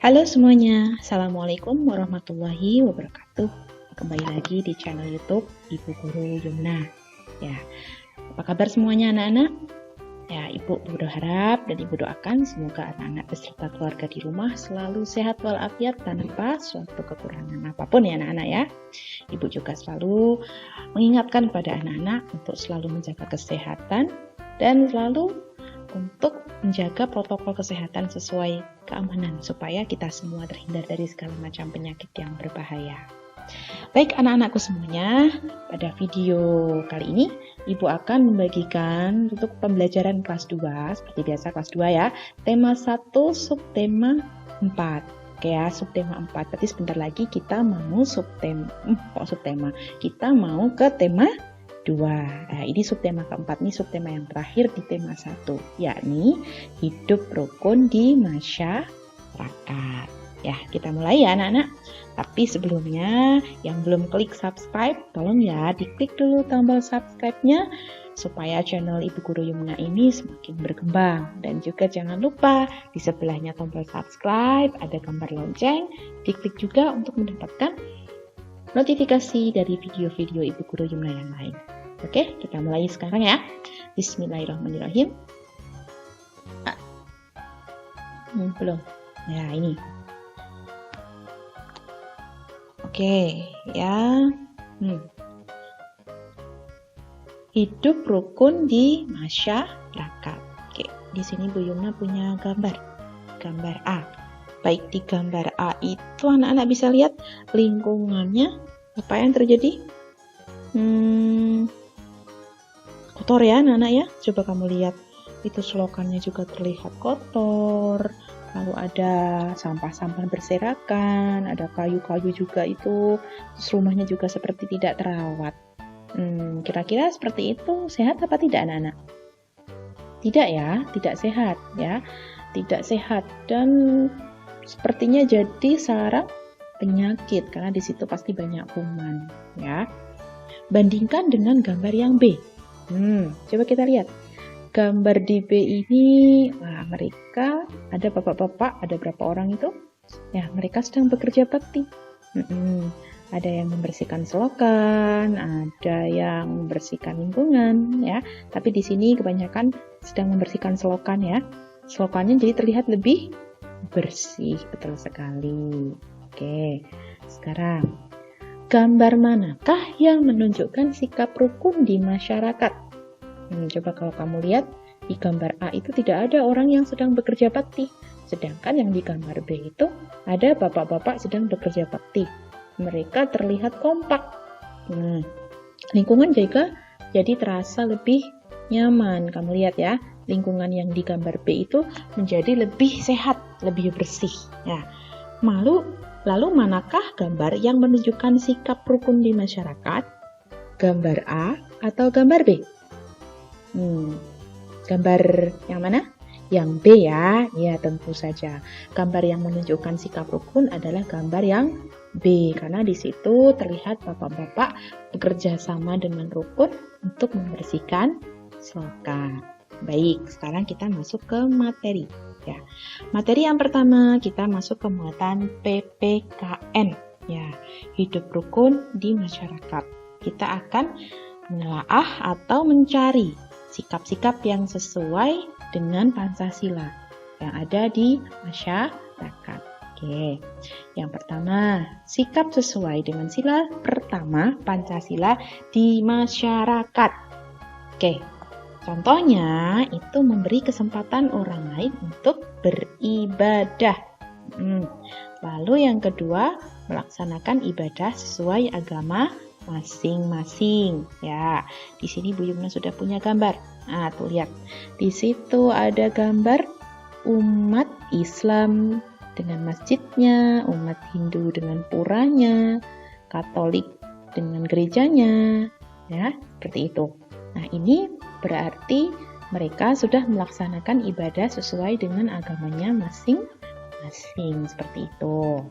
Halo semuanya, Assalamualaikum warahmatullahi wabarakatuh. Kembali lagi di channel YouTube Ibu Guru Yumna. Ya, apa kabar semuanya anak-anak? Ya, Ibu berharap dan Ibu doakan semoga anak-anak beserta keluarga di rumah selalu sehat walafiat tanpa suatu kekurangan apapun ya anak-anak ya. Ibu juga selalu mengingatkan kepada anak-anak untuk selalu menjaga kesehatan dan selalu untuk menjaga protokol kesehatan sesuai keamanan supaya kita semua terhindar dari segala macam penyakit yang berbahaya. Baik anak-anakku semuanya, pada video kali ini Ibu akan membagikan untuk pembelajaran kelas 2, seperti biasa kelas 2 ya, tema 1 subtema 4. Oke ya, subtema 4. Berarti sebentar lagi kita mau kita mau ke tema 2. Nah, ini subtema keempat, ini subtema yang terakhir di tema 1, yakni hidup rukun di masyarakat. Ya, kita mulai ya anak-anak. Tapi sebelumnya yang belum klik subscribe, tolong ya diklik dulu tombol subscribe-nya supaya channel Ibu Guru Yumna ini semakin berkembang. Dan juga jangan lupa di sebelahnya tombol subscribe ada gambar lonceng, diklik juga untuk mendapatkan notifikasi dari video-video Ibu Guru Yumna yang lain. Oke, kita mulai sekarang ya. Bismillahirrahmanirrahim. Belum. Ya, ini. Oke, ya. Hidup rukun di masyarakat. Oke, di sini Bu Yumna punya gambar. Gambar A. Baik, di gambar A itu anak-anak bisa lihat lingkungannya apa yang terjadi? Kotor ya anak-anak ya. Coba kamu lihat, itu selokannya juga terlihat kotor. Lalu ada sampah-sampah berserakan, ada kayu-kayu juga itu. Terus rumahnya juga seperti tidak terawat. Kira-kira seperti itu sehat apa tidak anak-anak? Tidak ya, tidak sehat ya. Tidak sehat dan sepertinya jadi sarang penyakit karena di situ pasti banyak kuman ya. Bandingkan dengan gambar yang B. Coba kita lihat. Gambar di B ini, wah, mereka ada bapak-bapak, ada berapa orang itu? Ya, mereka sedang bekerja bakti. Ada yang membersihkan selokan, ada yang membersihkan lingkungan, ya. Tapi di sini kebanyakan sedang membersihkan selokan, ya. Selokannya jadi terlihat lebih bersih, betul sekali. Oke, sekarang gambar manakah yang menunjukkan sikap rukun di masyarakat? Coba kalau kamu lihat, di gambar A itu tidak ada orang yang sedang bekerja bakti. Sedangkan yang di gambar B itu ada bapak-bapak sedang bekerja bakti. Mereka terlihat kompak. Lingkungan juga jadi terasa lebih nyaman. Kamu lihat ya, lingkungan yang di gambar B itu menjadi lebih sehat, lebih bersih. Ya. Lalu manakah gambar yang menunjukkan sikap rukun di masyarakat? Gambar A atau gambar B? Gambar yang mana? Yang B ya. Ya, tentu saja. Gambar yang menunjukkan sikap rukun adalah gambar yang B, karena di situ terlihat bapak-bapak bekerja sama dengan rukun untuk membersihkan selokan. Baik, sekarang kita masuk ke materi. Ya, materi yang pertama kita masuk ke muatan PPKN. Ya, hidup rukun di masyarakat. Kita akan menelaah atau mencari sikap-sikap yang sesuai dengan Pancasila yang ada di masyarakat. Oke, yang pertama, sikap sesuai dengan sila pertama Pancasila di masyarakat. Oke, contohnya itu memberi kesempatan orang lain untuk beribadah. Lalu yang kedua, melaksanakan ibadah sesuai agama masing-masing. Ya, di sini Bu Yumna sudah punya gambar. Nah, tuh lihat. Di situ ada gambar umat Islam dengan masjidnya, umat Hindu dengan puranya, Katolik dengan gerejanya. Ya, seperti itu. Nah, ini berarti mereka sudah melaksanakan ibadah sesuai dengan agamanya masing-masing, seperti itu.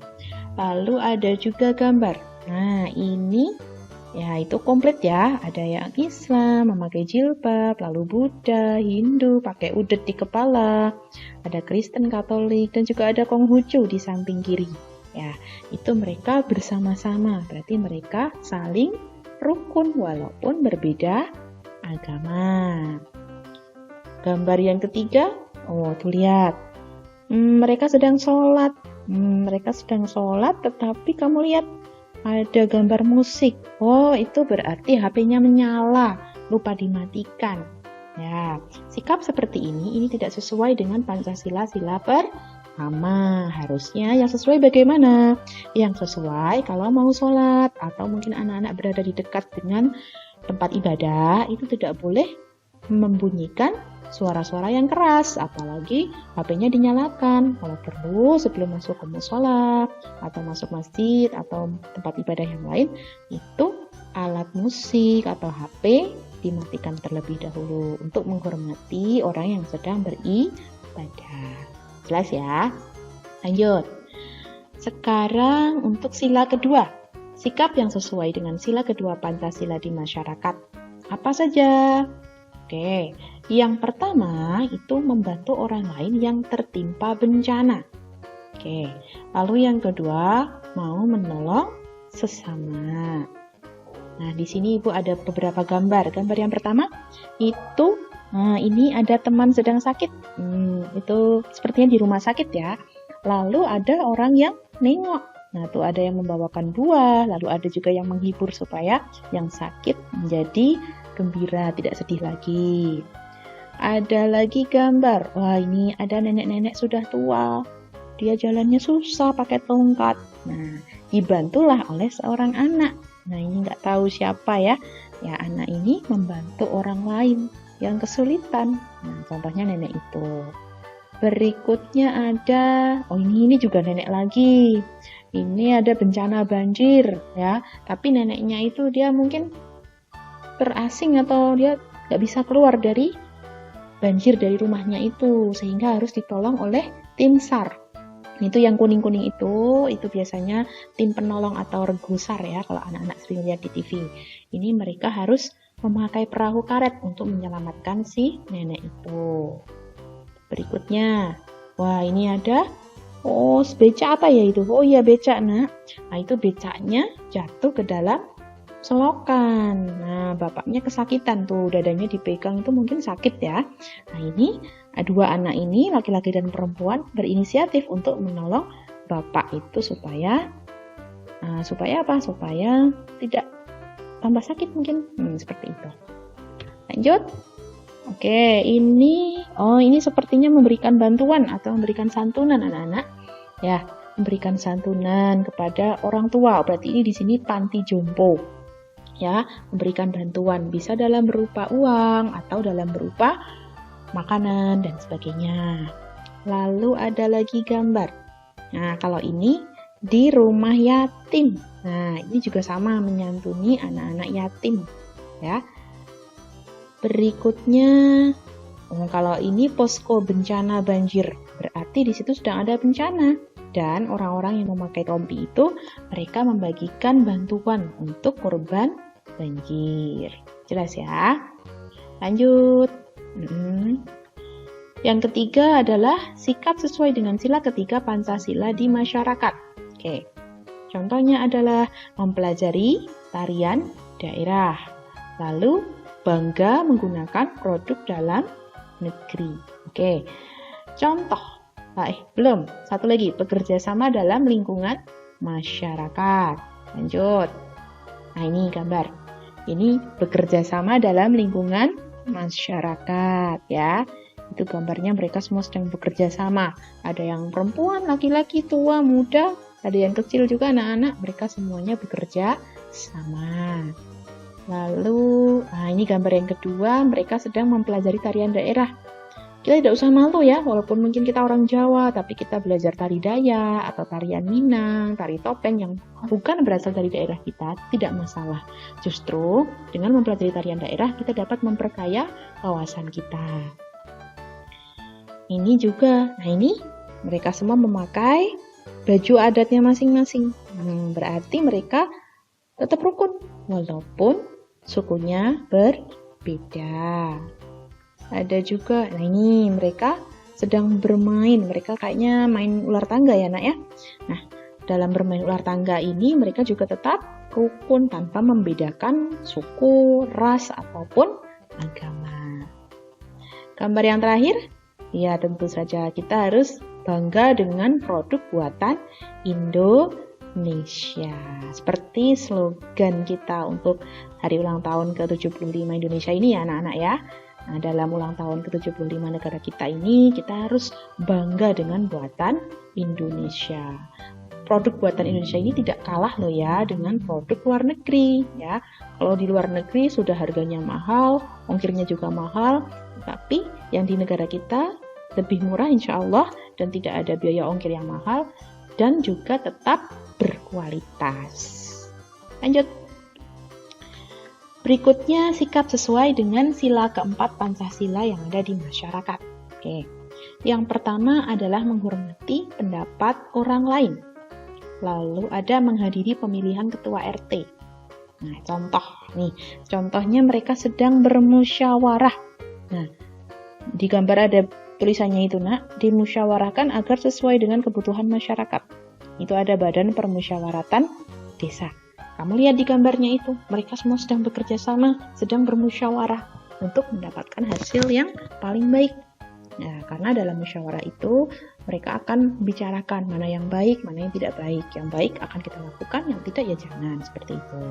Lalu ada juga gambar. Nah, ini Ya, itu komplit ya. Ada yang Islam, memakai jilbab, lalu Buddha, Hindu, pakai udet di kepala. Ada Kristen, Katolik, dan juga ada Konghucu di samping kiri. Ya, itu mereka bersama-sama. Berarti mereka saling rukun walaupun berbeda agama. Gambar yang ketiga, tuh lihat. Mereka sedang sholat. Mereka sedang sholat, tetapi kamu lihat ada gambar musik. Oh, itu berarti HP-nya menyala, lupa dimatikan. Ya, sikap seperti ini tidak sesuai dengan Pancasila sila pertama. Harusnya yang sesuai bagaimana? Yang sesuai kalau mau sholat atau mungkin anak-anak berada di dekat dengan tempat ibadah, itu tidak boleh membunyikan suara-suara yang keras, apalagi HP-nya dinyalakan. Kalau perlu sebelum masuk ke mushola atau masuk masjid atau tempat ibadah yang lain, itu alat musik atau HP dimatikan terlebih dahulu untuk menghormati orang yang sedang beribadah. Jelas ya? Lanjut. Sekarang untuk sila kedua. Sikap yang sesuai dengan sila kedua Pancasila di masyarakat. Apa saja? Oke, yang pertama itu membantu orang lain yang tertimpa bencana. Oke, lalu yang kedua mau menolong sesama. Nah, di sini Ibu ada beberapa gambar. Gambar yang pertama itu, ini ada teman sedang sakit. Itu sepertinya di rumah sakit ya. Lalu ada orang yang nengok. Nah, tuh ada yang membawakan buah, lalu ada juga yang menghibur supaya yang sakit menjadi gembira, tidak sedih lagi. Ada lagi gambar. Wah, ini ada nenek-nenek sudah tua. Dia jalannya susah pakai tongkat. Nah, dibantulah oleh seorang anak. Nah, ini nggak tahu siapa ya. Ya, anak ini membantu orang lain yang kesulitan. Nah, contohnya nenek itu. Berikutnya ada, ini juga nenek lagi. Ini ada bencana banjir ya. Tapi neneknya itu dia mungkin terasing atau dia nggak bisa keluar dari banjir dari rumahnya itu, sehingga harus ditolong oleh tim SAR. Itu yang kuning-kuning itu biasanya tim penolong atau regu SAR ya, kalau anak-anak sering lihat di TV. Ini mereka harus memakai perahu karet untuk menyelamatkan si nenek itu. Berikutnya, wah ini ada, becak apa ya itu? Oh iya becak nak. Nah itu becaknya jatuh ke dalam selokan. Nah, bapaknya kesakitan tuh, dadanya dipegang itu mungkin sakit ya. Nah, ini dua anak ini, laki-laki dan perempuan, berinisiatif untuk menolong bapak itu supaya apa? Supaya tidak tambah sakit mungkin. Seperti itu. Lanjut. Oke, ini sepertinya memberikan bantuan atau memberikan santunan anak-anak. Ya, memberikan santunan kepada orang tua. Berarti ini di sini panti jompo. Ya, memberikan bantuan bisa dalam berupa uang atau dalam berupa makanan dan sebagainya. Lalu ada lagi gambar. Nah, kalau ini di rumah yatim. Nah, ini juga sama menyantuni anak-anak yatim, ya. Berikutnya, kalau ini posko bencana banjir, berarti di situ sedang ada bencana. Dan orang-orang yang memakai rompi itu, mereka membagikan bantuan untuk korban banjir. Jelas ya? Lanjut. Yang ketiga adalah sikap sesuai dengan sila ketiga Pancasila di masyarakat. Oke. Contohnya adalah mempelajari tarian daerah. Lalu bangga menggunakan produk dalam negeri. Oke. Contoh. Belum. Satu lagi, bekerja sama dalam lingkungan masyarakat. Lanjut. Nah, ini gambar. Ini bekerja sama dalam lingkungan masyarakat, ya. Itu gambarnya mereka semua sedang bekerja sama. Ada yang perempuan, laki-laki, tua, muda, ada yang kecil juga, anak-anak. Mereka semuanya bekerja sama. Lalu, ini gambar yang kedua, mereka sedang mempelajari tarian daerah. Kita tidak usah malu ya, walaupun mungkin kita orang Jawa, tapi kita belajar tari Dayak atau tarian Minang, tari topeng yang bukan berasal dari daerah kita, tidak masalah. Justru dengan mempelajari tarian daerah, kita dapat memperkaya wawasan kita. Ini juga, ini mereka semua memakai baju adatnya masing-masing. Berarti mereka tetap rukun walaupun sukunya berbeda. Ada juga, nah ini mereka sedang bermain, mereka kayaknya main ular tangga ya nak ya. Nah, dalam bermain ular tangga ini mereka juga tetap rukun tanpa membedakan suku, ras, ataupun agama. Gambar yang terakhir, ya tentu saja kita harus bangga dengan produk buatan Indonesia. Seperti slogan kita untuk hari ulang tahun ke-75 Indonesia ini ya anak-anak ya. Nah, dalam ulang tahun ke-75 negara kita ini, kita harus bangga dengan buatan Indonesia. Produk buatan Indonesia ini tidak kalah loh ya dengan produk luar negeri ya. Kalau di luar negeri sudah harganya mahal, ongkirnya juga mahal, tapi yang di negara kita lebih murah insya Allah dan tidak ada biaya ongkir yang mahal dan juga tetap berkualitas. Lanjut. Berikutnya sikap sesuai dengan sila keempat Pancasila yang ada di masyarakat. Oke. Yang pertama adalah menghormati pendapat orang lain. Lalu ada menghadiri pemilihan ketua RT. Nah, contohnya mereka sedang bermusyawarah. Nah, di gambar ada tulisannya itu nak, dimusyawarahkan agar sesuai dengan kebutuhan masyarakat. Itu ada Badan Permusyawaratan Desa. Kamu lihat di gambarnya itu, mereka semua sedang bekerja sama, sedang bermusyawarah untuk mendapatkan hasil yang paling baik. Nah, karena dalam musyawarah itu, mereka akan membicarakan mana yang baik, mana yang tidak baik. Yang baik akan kita lakukan, yang tidak ya jangan, seperti itu.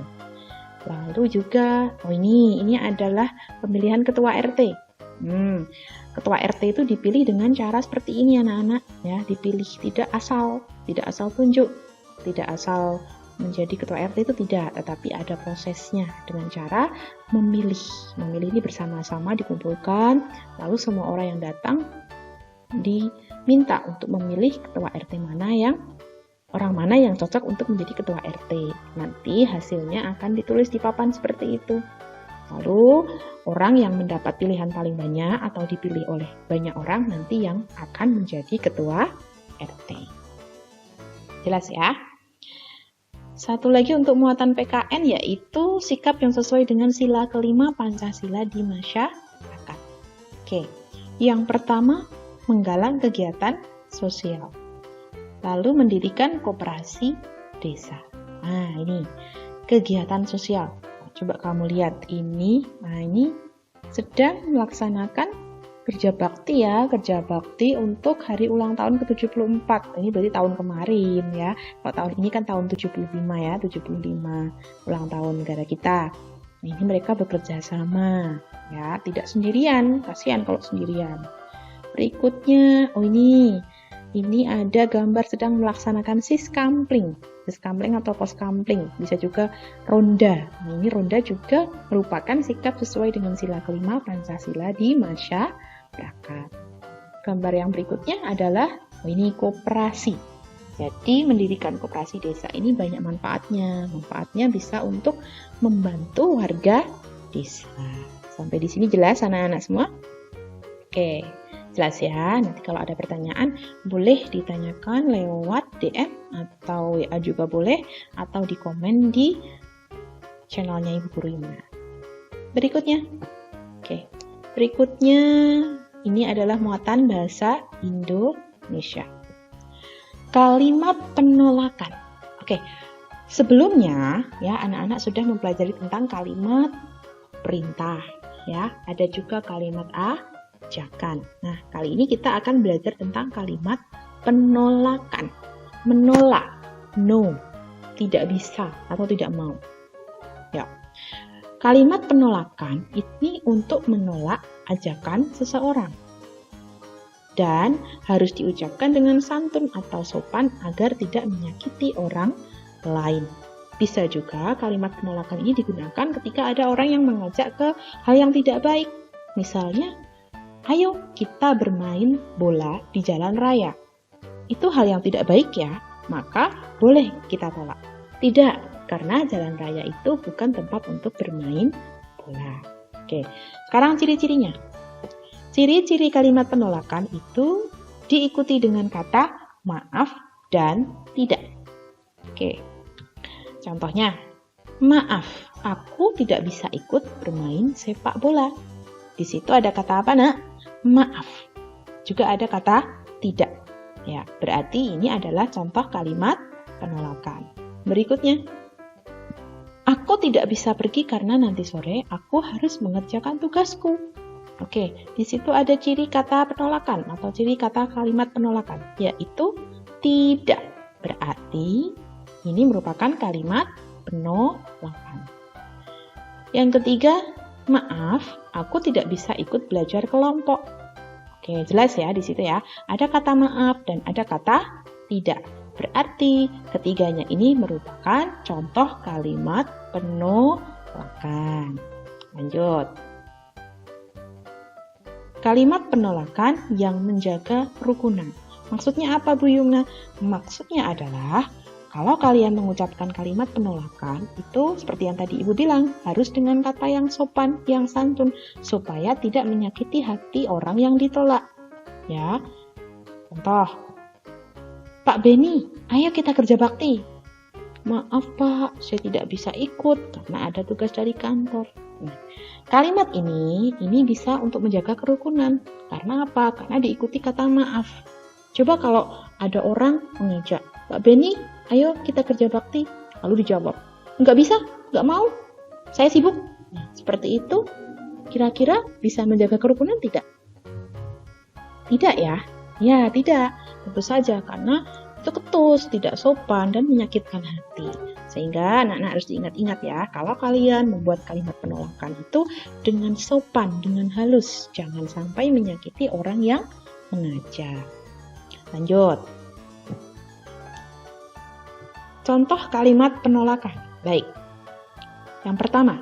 Lalu juga, ini adalah pemilihan ketua RT. Ketua RT itu dipilih dengan cara seperti ini anak-anak, ya, dipilih tidak asal tunjuk, tidak asal menjadi ketua RT itu tidak, tetapi ada prosesnya dengan cara memilih. Memilih ini bersama-sama dikumpulkan, lalu semua orang yang datang diminta untuk memilih ketua RT orang mana yang cocok untuk menjadi ketua RT. Nanti hasilnya akan ditulis di papan seperti itu. Lalu orang yang mendapat pilihan paling banyak atau dipilih oleh banyak orang nanti yang akan menjadi ketua RT. Jelas ya? Satu lagi untuk muatan PKN yaitu sikap yang sesuai dengan sila kelima Pancasila di masyarakat. Oke, yang pertama menggalang kegiatan sosial. Lalu mendirikan koperasi desa. Nah, ini kegiatan sosial. Coba kamu lihat ini sedang melaksanakan kerja bakti untuk hari ulang tahun ke-74. Ini berarti tahun kemarin ya. Kalau tahun ini kan tahun 75 ya, 75 ulang tahun negara kita. Ini mereka bekerja sama ya, tidak sendirian. Kasihan kalau sendirian. Berikutnya, ini ada gambar sedang melaksanakan siskampling atau poskampling, bisa juga ronda. Nah, ini ronda juga merupakan sikap sesuai dengan sila kelima Pancasila di masyarakat. Gambar yang berikutnya adalah koperasi. Jadi mendirikan koperasi desa ini banyak manfaatnya. Manfaatnya bisa untuk membantu warga desa. Sampai di sini jelas anak-anak semua? Oke. Jelas ya, nanti kalau ada pertanyaan boleh ditanyakan lewat DM atau WA juga boleh, atau di komen di channelnya Ibu Guru Yumna. Berikutnya ini adalah muatan bahasa Indonesia. Kalimat penolakan. Sebelumnya ya anak-anak sudah mempelajari tentang kalimat perintah ya, ada juga kalimat ajakan. Nah, kali ini kita akan belajar tentang kalimat penolakan. Menolak, no, tidak bisa atau tidak mau. Ya. Kalimat penolakan ini untuk menolak ajakan seseorang. Dan harus diucapkan dengan santun atau sopan agar tidak menyakiti orang lain. Bisa juga kalimat penolakan ini digunakan ketika ada orang yang mengajak ke hal yang tidak baik. Misalnya, ayo kita bermain bola di jalan raya. Itu hal yang tidak baik ya, maka boleh kita tolak. Tidak, karena jalan raya itu bukan tempat untuk bermain bola. Oke, sekarang ciri-cirinya. Ciri-ciri kalimat penolakan itu diikuti dengan kata maaf dan tidak. Oke, contohnya, Maaf, aku tidak bisa ikut bermain sepak bola. Di situ ada kata apa, Nak? Maaf. Juga ada kata tidak. Ya, berarti ini adalah contoh kalimat penolakan. Berikutnya, aku tidak bisa pergi karena nanti sore aku harus mengerjakan tugasku. Oke, di situ ada ciri kata penolakan atau ciri kata kalimat penolakan, yaitu tidak. Berarti ini merupakan kalimat penolakan. Yang ketiga, maaf, aku tidak bisa ikut belajar kelompok. Oke, jelas ya di situ ya. Ada kata maaf dan ada kata tidak. Berarti ketiganya ini merupakan contoh kalimat penolakan. Lanjut. Kalimat penolakan yang menjaga kerukunan. Maksudnya apa, Bu Yumna? Maksudnya adalah kalau kalian mengucapkan kalimat penolakan, itu seperti yang tadi Ibu bilang, harus dengan kata yang sopan, yang santun, supaya tidak menyakiti hati orang yang ditolak. Ya, contoh, Pak Beni, ayo kita kerja bakti. Maaf Pak, saya tidak bisa ikut karena ada tugas dari kantor. Nah, kalimat ini bisa untuk menjaga kerukunan. Karena apa? Karena diikuti kata maaf. Coba kalau ada orang mengajak, Pak Beni, ayo kita kerja bakti. Lalu dijawab, nggak bisa, nggak mau, saya sibuk. Nah, seperti itu, kira-kira bisa menjaga kerukunan tidak? Tidak ya? Ya, tidak. Tentu saja, karena itu ketus, tidak sopan, dan menyakitkan hati. Sehingga anak-anak harus diingat-ingat ya, kalau kalian membuat kalimat penolakan itu dengan sopan, dengan halus. Jangan sampai menyakiti orang yang mengajak. Lanjut. Contoh kalimat penolakan. Baik. Yang pertama,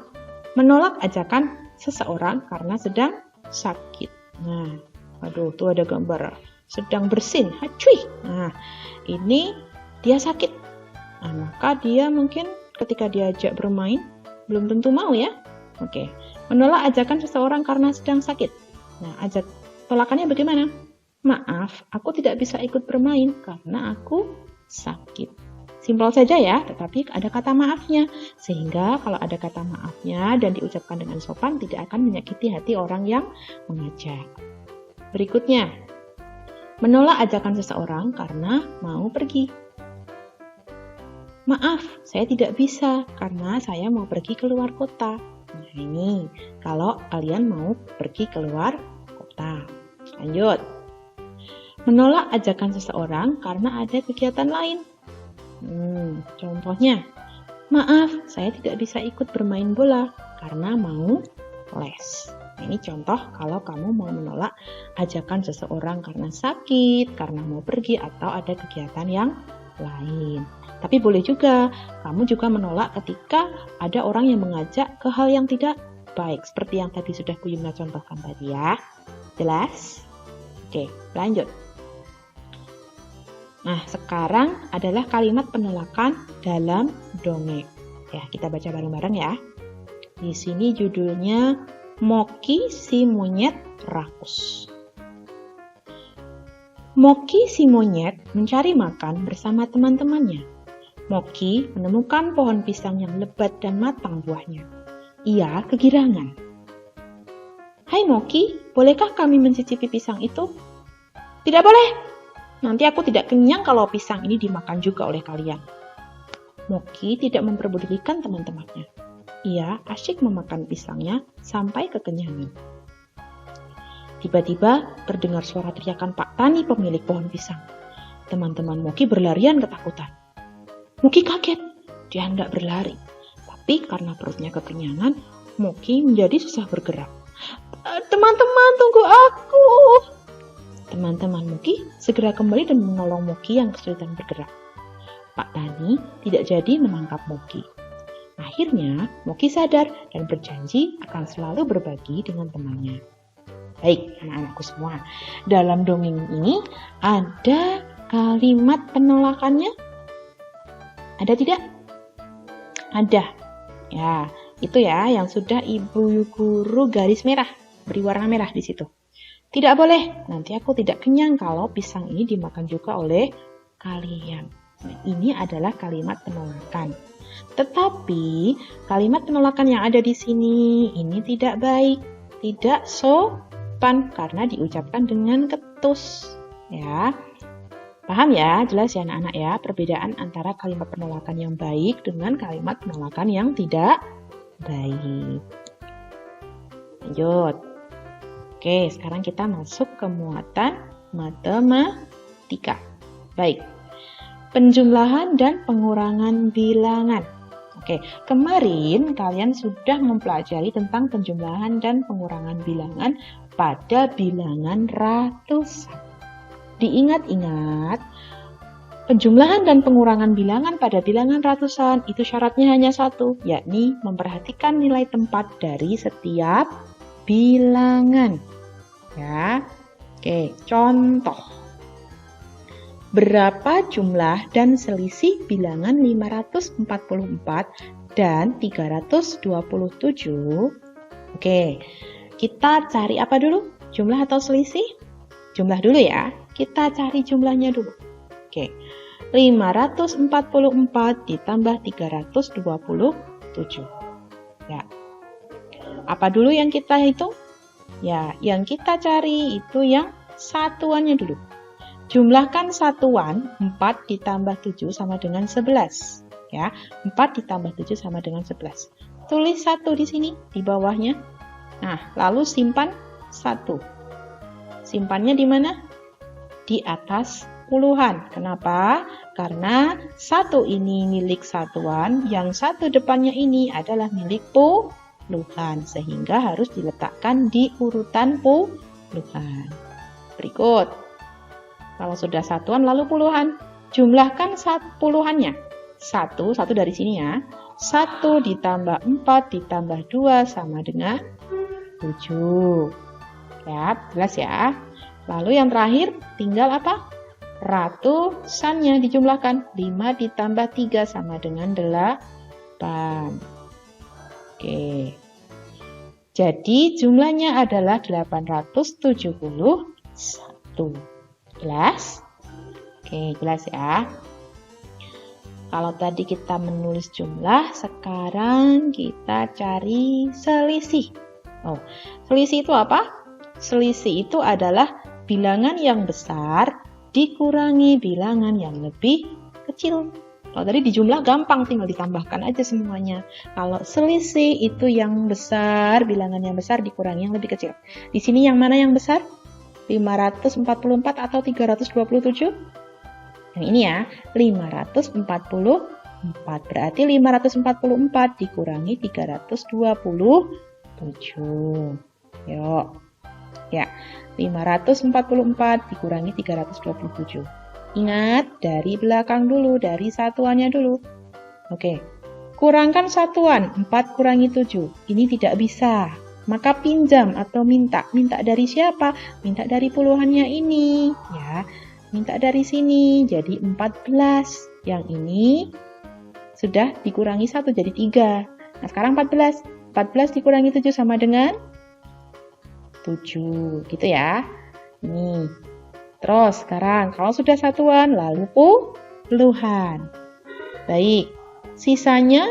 menolak ajakan seseorang karena sedang sakit. Nah, aduh, tuh ada gambar sedang bersin. Hacuy. Nah, ini dia sakit. Nah, maka dia mungkin ketika diajak bermain belum tentu mau ya. Oke. Menolak ajakan seseorang karena sedang sakit. Nah, tolakannya bagaimana? Maaf, aku tidak bisa ikut bermain karena aku sakit. Simpel saja ya, tetapi ada kata maafnya. Sehingga kalau ada kata maafnya dan diucapkan dengan sopan, tidak akan menyakiti hati orang yang mengajak. Berikutnya, menolak ajakan seseorang karena mau pergi. Maaf, saya tidak bisa karena saya mau pergi keluar kota. Nah ini, kalau kalian mau pergi keluar kota. Lanjut. Menolak ajakan seseorang karena ada kegiatan lain. Contohnya, maaf, saya tidak bisa ikut bermain bola karena mau les. Nah, ini contoh kalau kamu mau menolak ajakan seseorang karena sakit, karena mau pergi, atau ada kegiatan yang lain. Tapi boleh juga, kamu juga menolak ketika ada orang yang mengajak ke hal yang tidak baik. Seperti yang tadi sudah Bu Yumna contohkan tadi ya. Jelas? Oke, lanjut. Nah, sekarang adalah kalimat penolakan dalam dongeng. Ya, kita baca bareng-bareng ya. Di sini judulnya Moki si monyet rakus. Moki si monyet mencari makan bersama teman-temannya. Moki menemukan pohon pisang yang lebat dan matang buahnya. Ia kegirangan. Hai Moki, bolehkah kami mencicipi pisang itu? Tidak boleh. Nanti aku tidak kenyang kalau pisang ini dimakan juga oleh kalian. Moki tidak memperdulikan teman-temannya. Ia asyik memakan pisangnya sampai kekenyangan. Tiba-tiba terdengar suara teriakan Pak Tani pemilik pohon pisang. Teman-teman Moki berlarian ketakutan. Moki kaget, dia hendak berlari. Tapi karena perutnya kekenyangan, Moki menjadi susah bergerak. Teman-teman, tunggu aku! Teman-teman Moki segera kembali dan menolong Moki yang kesulitan bergerak. Pak Tani tidak jadi menangkap Moki. Akhirnya, Moki sadar dan berjanji akan selalu berbagi dengan temannya. Baik, anak-anakku semua. Dalam dongeng ini ada kalimat penolakannya? Ada tidak? Ada. Ya, itu ya yang sudah Ibu Guru garis merah, beri warna merah di situ. Tidak boleh, nanti aku tidak kenyang kalau pisang ini dimakan juga oleh kalian. Nah, ini adalah kalimat penolakan. Tetapi kalimat penolakan yang ada di sini ini tidak baik, tidak sopan karena diucapkan dengan ketus. Ya, paham ya? Jelas ya anak-anak ya perbedaan antara kalimat penolakan yang baik dengan kalimat penolakan yang tidak baik. Lanjut. Oke, sekarang kita masuk ke muatan matematika. Baik. Penjumlahan dan pengurangan bilangan. Oke, kemarin kalian sudah mempelajari tentang penjumlahan dan pengurangan bilangan pada bilangan ratusan. Diingat-ingat, penjumlahan dan pengurangan bilangan pada bilangan ratusan itu syaratnya hanya satu, yakni memperhatikan nilai tempat dari setiap bilangan. Ya, oke, contoh. Berapa jumlah dan selisih bilangan 544 dan 327? Oke, kita cari apa dulu? Jumlah atau selisih? Jumlah dulu ya. Kita cari jumlahnya dulu. Oke, 544 ditambah 327. Ya. Apa dulu yang kita hitung? Ya, yang kita cari itu yang satuannya dulu. Jumlahkan satuan 4 ditambah 7 sama dengan 11. Ya, 4 ditambah 7 sama dengan 11. Tulis 1 di sini, di bawahnya. Nah, lalu simpan 1. Simpannya di mana? Di atas puluhan. Kenapa? Karena 1 ini milik satuan, yang 1 depannya ini adalah milik puluhan. Sehingga harus diletakkan di urutan puluhan. Berikut. Kalau sudah satuan lalu puluhan, jumlahkan puluhannya. 1 dari sini ya. 1 ditambah 4 ditambah 2 sama dengan 7. Ya, jelas ya. Lalu yang terakhir tinggal apa? Ratusannya dijumlahkan. 5 ditambah 3 sama dengan 8. Oke. Jadi jumlahnya adalah 871. Jelas? Oke, jelas ya. Kalau tadi kita menulis jumlah, sekarang kita cari selisih. Oh, selisih itu apa? Selisih itu adalah bilangan yang besar dikurangi bilangan yang lebih kecil. Kalau tadi dijumlah gampang, tinggal ditambahkan aja semuanya. Kalau selisih itu yang besar, bilangan yang besar dikurangi yang lebih kecil. Di sini yang mana yang besar? 544 atau 327? Yang ini ya, 544. Berarti 544 dikurangi 327. Yuk. Ya, 544 dikurangi 327. Ingat, dari belakang dulu, dari satuannya dulu. Oke. Kurangkan satuan, 4 kurangi 7. Ini tidak bisa. Maka pinjam atau minta. Minta dari siapa? Minta dari puluhannya ini. Ya, minta dari sini. Jadi 14. Yang ini sudah dikurangi 1 jadi 3. Nah, sekarang 14. 14 dikurangi 7 sama dengan 7. Gitu ya. Ini. Terus sekarang kalau sudah satuan lalu puluhan. Baik. Sisanya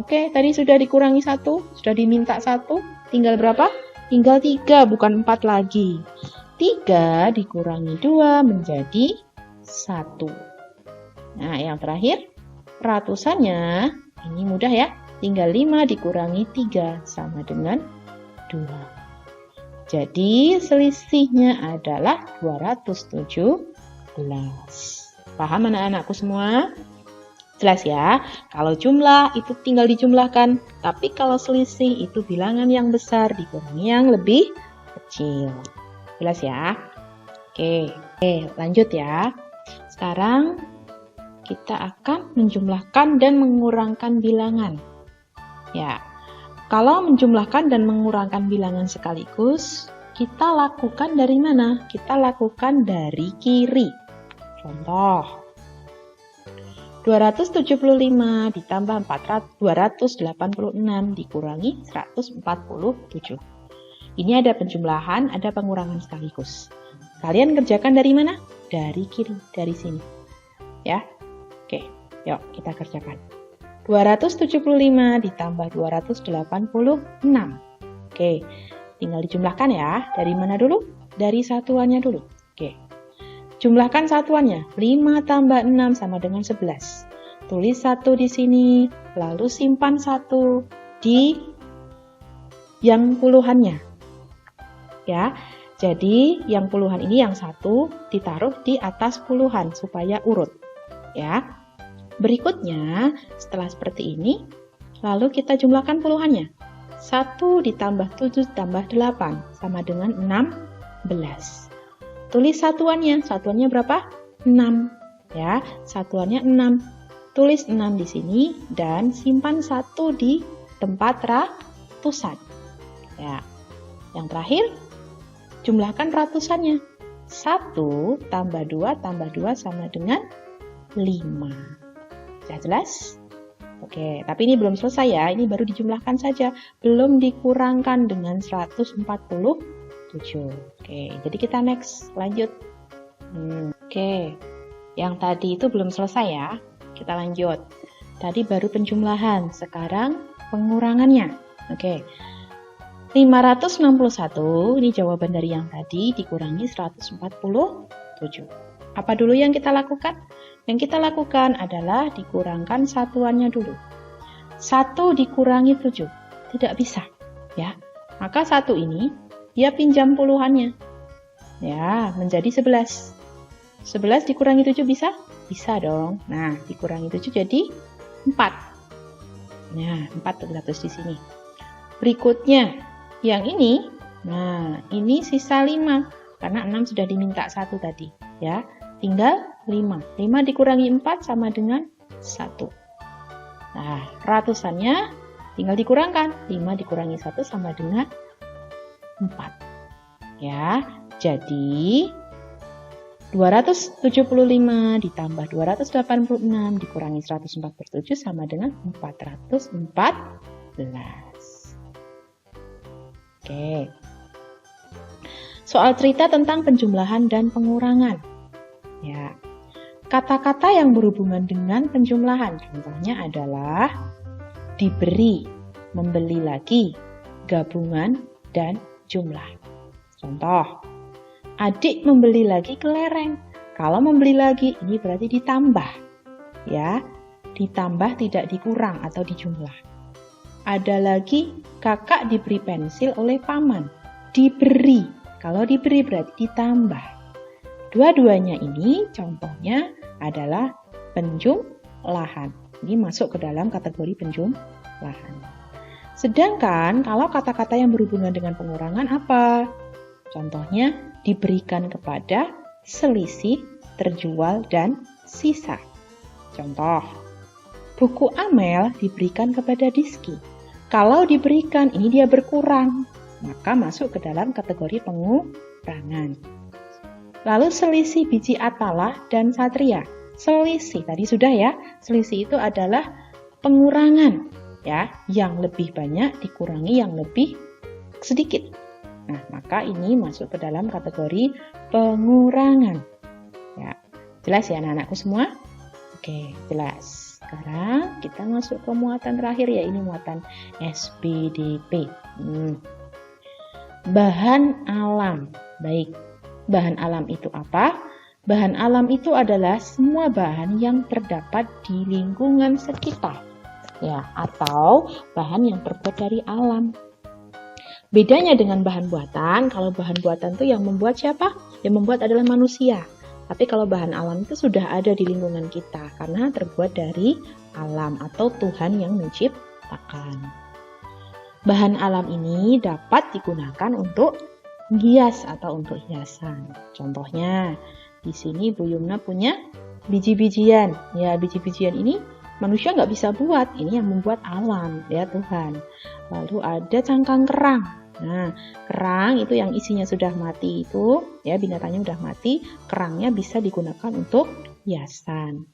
oke, tadi sudah dikurangi 1, sudah diminta 1, tinggal berapa? Tinggal 3, bukan 4 lagi. 3 dikurangi 2 menjadi 1. Nah, yang terakhir, ratusannya, ini mudah ya, tinggal 5 dikurangi 3 sama dengan 2. Jadi, selisihnya adalah 217. Paham anak-anakku semua? Jelas ya, kalau jumlah itu tinggal dijumlahkan, tapi kalau selisih itu bilangan yang besar dikurangi yang lebih kecil. Jelas ya? Oke, lanjut ya. Sekarang kita akan menjumlahkan dan mengurangkan bilangan. Ya, kalau menjumlahkan dan mengurangkan bilangan sekaligus, kita lakukan dari mana? Kita lakukan dari kiri. Contoh. 275 ditambah 286 dikurangi 147. Ini ada penjumlahan, ada pengurangan sekaligus. Kalian kerjakan dari mana? Dari kiri, dari sini. Ya. Oke. Yuk, kita kerjakan. 275 ditambah 286. Oke, tinggal dijumlahkan ya. Dari mana dulu? Dari satuannya dulu. Oke. Jumlahkan satuannya. 5 tambah 6 sama dengan 11. Tulis 1 di sini, lalu simpan 1 di yang puluhannya. Ya. Jadi, yang puluhan ini yang 1 ditaruh di atas puluhan supaya urut. Ya. Berikutnya, setelah seperti ini, lalu kita jumlahkan puluhannya. 1 ditambah 7 tambah 8 sama dengan 16. Tulis satuannya. Satuannya berapa? 6. Ya, satuannya 6. Tulis 6 di sini dan simpan 1 di tempat ratusan. Ya. Yang terakhir, jumlahkan ratusannya. 1 tambah 2 tambah 2 sama dengan 5. Sudah jelas? Oke, tapi ini belum selesai ya. Ini baru dijumlahkan saja. Belum dikurangkan dengan 147. Oke, jadi kita next. Lanjut. Oke, yang tadi itu belum selesai ya. Kita lanjut. Tadi baru penjumlahan. Sekarang pengurangannya. Oke. 561, ini jawaban dari yang tadi, dikurangi 147. Apa dulu yang kita lakukan? Yang kita lakukan adalah dikurangkan satuannya dulu. 1 dikurangi 7. Tidak bisa. Ya. Maka 1 ini, dia pinjam puluhannya. Ya, menjadi 11. 11 dikurangi 7 bisa? Bisa dong. Nah, dikurangi 7 jadi 4. Nah, 4 tertulis di sini. Berikutnya, yang ini, nah ini sisa 5 karena 6 sudah diminta 1 tadi ya, tinggal 5 dikurangi 4 sama dengan 1. Nah, ratusannya tinggal dikurangkan, 5 dikurangi 1 sama dengan 4 ya. Jadi 275 ditambah 286 dikurangi 147 sama dengan 414. Oke. Soal cerita tentang penjumlahan dan pengurangan. Ya. Kata-kata yang berhubungan dengan penjumlahan contohnya adalah diberi, membeli lagi, gabungan, dan jumlah. Contoh, adik membeli lagi kelereng. Kalau membeli lagi ini berarti ditambah. Ya, ditambah tidak dikurang atau dijumlah. Ada lagi kakak diberi pensil oleh paman. Diberi. Kalau diberi berarti ditambah. Dua-duanya ini contohnya adalah penjumlahan. Ini masuk ke dalam kategori penjumlahan. Sedangkan kalau kata-kata yang berhubungan dengan pengurangan apa? Contohnya diberikan kepada, selisih, terjual, dan sisa. Contoh, buku Amel diberikan kepada Diski. Kalau diberikan, ini dia berkurang, maka masuk ke dalam kategori pengurangan. Lalu selisih biji Atalah dan Satria. Selisih, tadi sudah ya, selisih itu adalah pengurangan, ya, yang lebih banyak dikurangi yang lebih sedikit. Nah, maka ini masuk ke dalam kategori pengurangan. Ya, jelas ya anak-anakku semua? Oke, jelas. Sekarang kita masuk ke muatan terakhir ya, ini muatan SPDP. Bahan alam. Baik, bahan alam itu apa? Bahan alam itu adalah semua bahan yang terdapat di lingkungan sekitar. Ya, atau bahan yang terbuat dari alam. Bedanya dengan bahan buatan, kalau bahan buatan itu yang membuat siapa? Yang membuat adalah manusia. Tapi kalau bahan alam itu sudah ada di lingkungan kita karena terbuat dari alam atau Tuhan yang menciptakan. Bahan alam ini dapat digunakan untuk hias atau untuk hiasan. Contohnya, di sini Bu Yumna punya biji-bijian. Ya, biji-bijian ini manusia nggak bisa buat. Ini yang membuat alam, ya Tuhan. Lalu ada cangkang kerang. Nah, kerang itu yang isinya sudah mati itu, ya binatangnya sudah mati, kerangnya bisa digunakan untuk hiasan.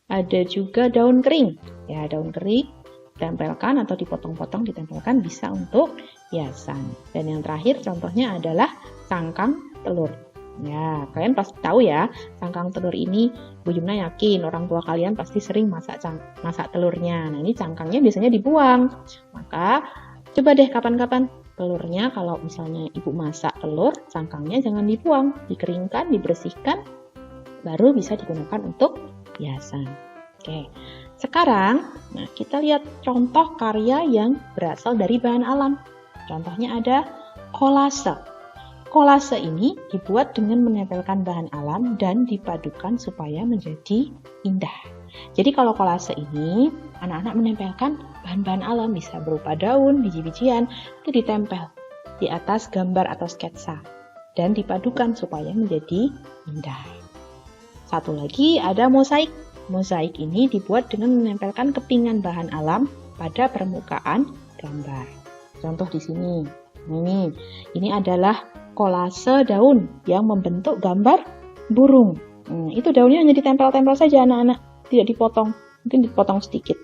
Ada juga daun kering. Ya, daun kering ditempelkan atau dipotong-potong ditempelkan bisa untuk hiasan. Dan yang terakhir contohnya adalah cangkang telur. Ya, kalian pasti tahu ya, cangkang telur ini Bu Yumna yakin orang tua kalian pasti sering masak telurnya. Nah, ini cangkangnya biasanya dibuang. Maka coba deh kapan-kapan telurnya kalau misalnya ibu masak telur, cangkangnya jangan dibuang, dikeringkan, dibersihkan, baru bisa digunakan untuk hiasan. Oke, sekarang nah kita lihat contoh karya yang berasal dari bahan alam. Contohnya ada kolase. Kolase ini dibuat dengan menempelkan bahan alam dan dipadukan supaya menjadi indah. Jadi kalau kolase ini, anak-anak menempelkan bahan-bahan alam, bisa berupa daun, biji-bijian, itu ditempel di atas gambar atau sketsa dan dipadukan supaya menjadi indah. Satu lagi ada mosaik. Mosaik ini dibuat dengan menempelkan kepingan bahan alam pada permukaan gambar. Contoh di sini. Ini adalah kolase daun yang membentuk gambar burung. Itu daunnya hanya ditempel-tempel saja anak-anak, tidak dipotong, mungkin dipotong sedikit.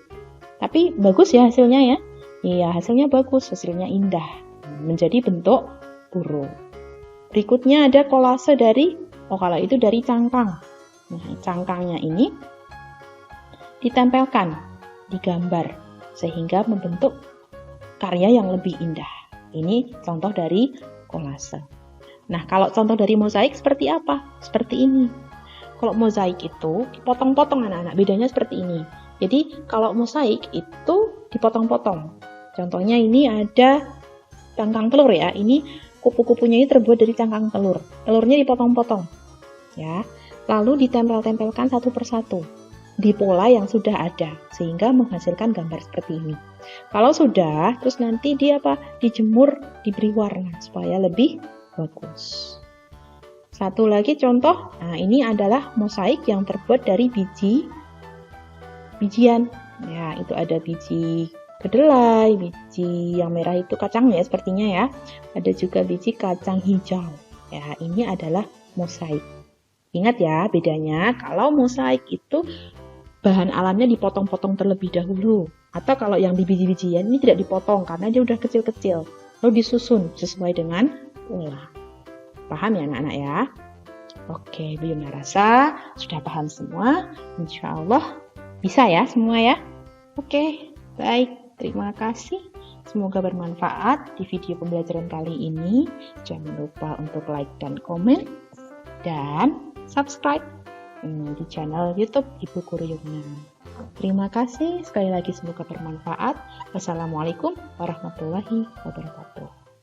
Tapi bagus ya hasilnya ya. Iya, hasilnya bagus, hasilnya indah. Menjadi bentuk burung. Berikutnya ada kolase dari dari cangkang. Nah, cangkangnya ini ditempelkan di gambar sehingga membentuk karya yang lebih indah. Ini contoh dari kolase. Nah, kalau contoh dari mosaik seperti apa? Seperti ini. Kalau mosaik itu dipotong-potong anak-anak, bedanya seperti ini. Jadi, kalau mosaik itu dipotong-potong. Contohnya ini ada cangkang telur ya. Ini kupu-kupunya ini terbuat dari cangkang telur. Telurnya dipotong-potong. Ya. Lalu ditempel-tempelkan satu persatu di pola yang sudah ada sehingga menghasilkan gambar seperti ini. Kalau sudah, terus nanti dia dijemur, diberi warna supaya lebih bagus. Satu lagi contoh, nah ini adalah mosaik yang terbuat dari bijian. Ya, itu ada biji kedelai, biji yang merah itu kacang ya sepertinya ya. Ada juga biji kacang hijau. Ya, ini adalah mosaik. Ingat ya bedanya, kalau mosaik itu bahan alamnya dipotong-potong terlebih dahulu. Atau kalau yang di biji-bijian ini tidak dipotong karena dia udah kecil-kecil. Lalu disusun sesuai dengan pola. Paham ya anak-anak ya? Oke, Bu Yumna rasa sudah paham semua. Insya Allah bisa ya semua ya? Oke, baik. Terima kasih. Semoga bermanfaat di video pembelajaran kali ini. Jangan lupa untuk like dan komen. Dan subscribe di channel YouTube Ibu Guru Yumna. Terima kasih sekali lagi, semoga bermanfaat. Wassalamualaikum warahmatullahi wabarakatuh.